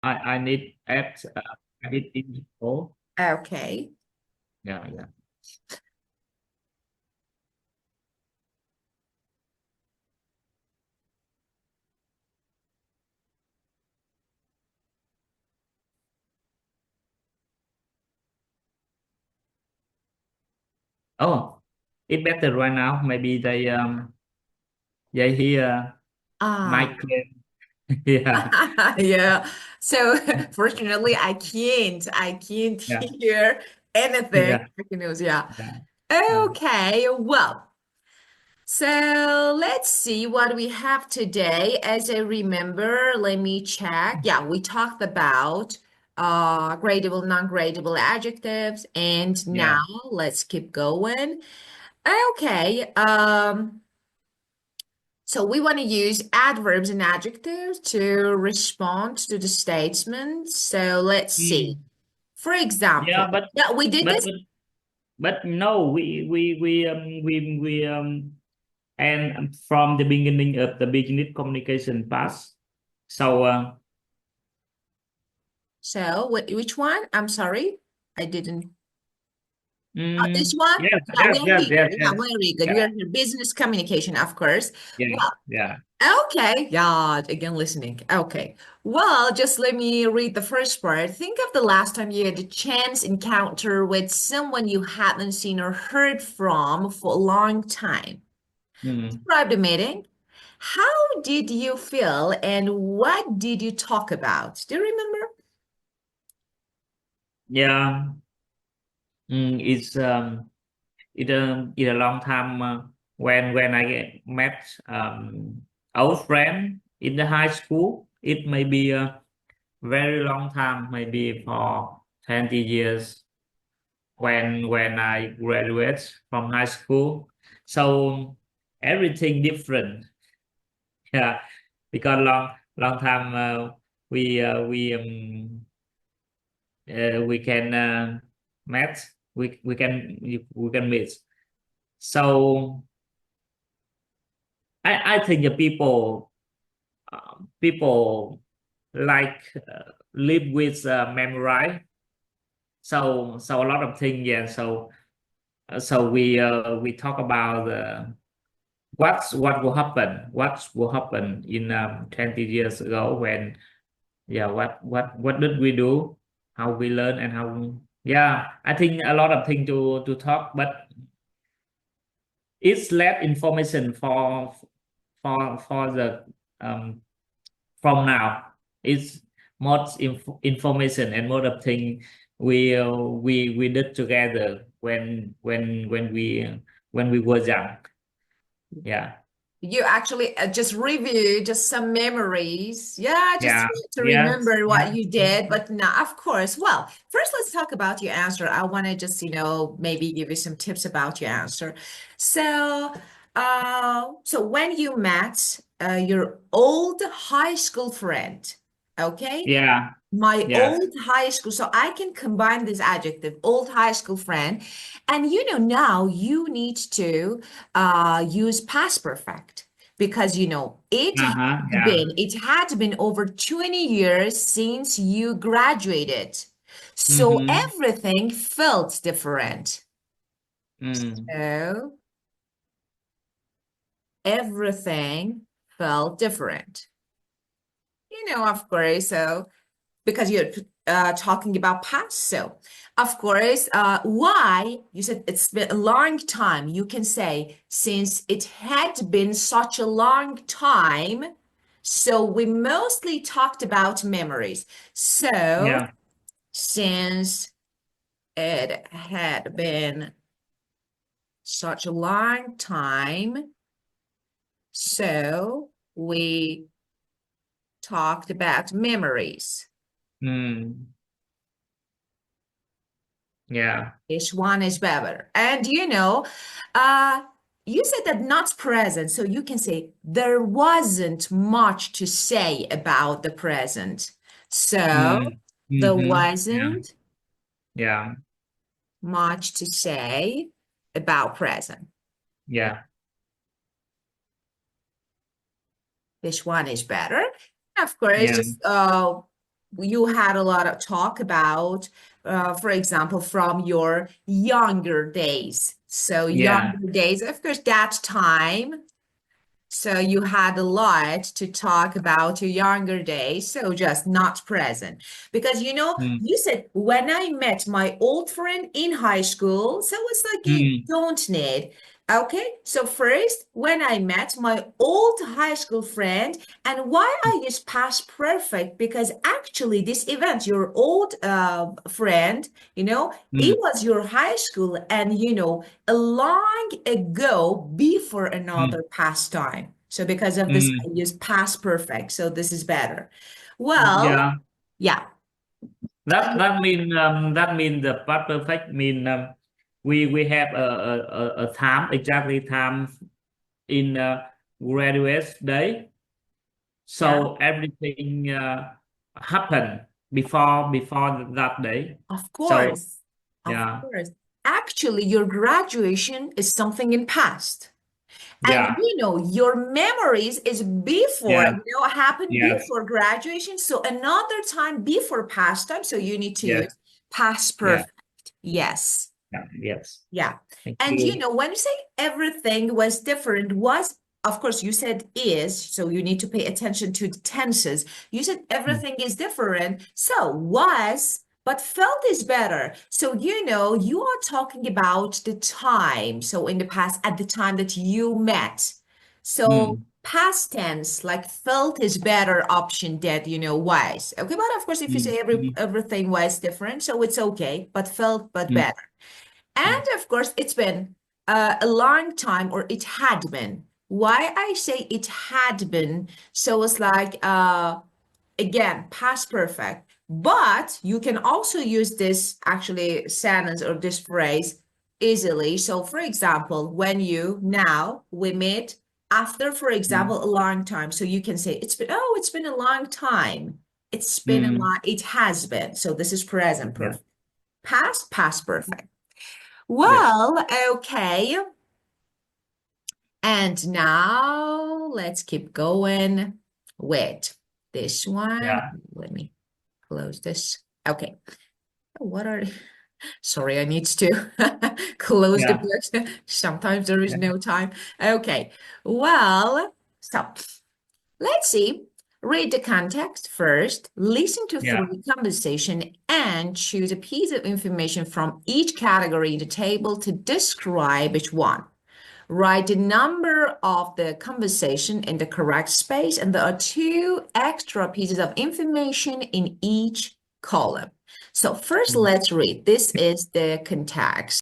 I need add I need info. Okay. Yeah, yeah. Oh, it better right now. Maybe they hear my Ah, claim. Yeah, yeah. So fortunately, I can't yeah, hear anything. yeah, Yeah. yeah, yeah, Okay. Well, so let's see what we have today. As I remember, let me check. Yeah, we talked about gradable, non-gradable adjectives, and now yeah, let's keep going. Okay. So we want to use adverbs and adjectives to respond to the statement. So let's see. mm, For yeah. example, yeah, we did But this. but but no, and from the beginning of the beginning communication pass. So So which one? I'm sorry, I didn't. This one? yes, Yeah, yes, yes, very good. yes, Yeah, yes. very good. We Yeah, are here. Business communication, of course. yeah, Well, yeah, okay. Yeah, again, listening. Okay. Well, just let me read the first part. Think of the last time you had a chance encounter with someone you hadn't seen or heard from for a long time. mm, Describe the meeting. How did you feel and what did you talk about? Do you remember? yeah. It's it's a long time when met old friend in the high school. It may be a very long time, maybe for 20 years when I graduate from high school. So everything different. Yeah, because long time we can met we can meet. So I think the people like live with memorize. So a lot of things. Yeah. So we talk about what will happen in 20 years ago when, yeah, what did we do, how we learn, and how, yeah, I think a lot of things to talk, but it's less information for the um from now. It's more information and more of thing we did together when we were young. Yeah, You actually just review just some memories. Yeah, just yeah, to yes, remember yeah, what you did. But now, of course, well, first let's talk about your answer. I want to just, maybe give you some tips about your answer. So, so when you met your old high school friend, okay? yeah, My yes, old high school, so I can combine this adjective, old high school friend. And now you need to use past perfect because uh-huh, yeah, it had been over 20 years since you graduated. So mm-hmm, everything felt different. mm, So everything felt different. Of course. So because you're talking about past. So, of course, why you said it's been a long time. You can say since it had been such a long time. So we mostly talked about memories. So yeah, since it had been such a long time, so we talked about memories. mm, yeah, This one is better. And uh, you said that not present, so you can say there wasn't much to say about the present. So there mm-hmm, yeah, wasn't yeah, much to say about present. yeah, This one is better. Of course, yeah, just you had a lot of talk about, for example, from your younger days. So Yeah. younger days, of course, that time. So you had a lot to talk about your younger days, so just not present. Because Mm. you said when I met my old friend in high school, so it's like you Mm. don't need. Okay, so first, when I met my old high school friend, and why I use past perfect, because actually this event, your old friend, it Mm. was your high school, and a long ago before Mm. another pastime. So because of this, I Mm. use past perfect. So this is better. Well, Yeah. yeah, That mean the past perfect mean we have a time, exactly time in graduate day. yeah, So everything happened before that day. of So course. Of yeah. course. Actually, your graduation is something in past. And Yeah. your memories is before, Yeah. happened Yes. before graduation. So another time before pastime. So you need to Yes. use past Yeah. perfect. Yes. Yeah. Yes. Yeah. Thank And you. when you say everything was different, was, of course, you said is, so you need to pay attention to the tenses. You said Mm. everything is different. So was, but felt is better. So, you are talking about the time. So in the past, at the time that you met. So Mm. past tense, like felt is better option that, was. Okay. But of course, if you Mm. say Mm. everything was different, so it's okay, but felt, but Mm. better. And Mm. of course, it's been a long time, or it had been. Why I say it had been, so it's like, again, past perfect. But you can also use this actually sentence or this phrase easily. So, for example, when we meet after, for Mm. example, a long time. So you can say, it's been a long time. Mm. It has been. So this is present Yeah. perfect. Past perfect. Yes. Well, okay. And now let's keep going with this one. Yeah. Let me close this. Okay. What are, sorry, I need to close the Yeah. book. Sometimes there is Yeah. no time. Okay. Well, so let's see. Read the context first, listen to Yeah. three conversation, and choose a piece of information from each category in the table to describe each one. Write the number of the conversation in the correct space, and there are two extra pieces of information in each column. So first, Mm. let's read. This is the context.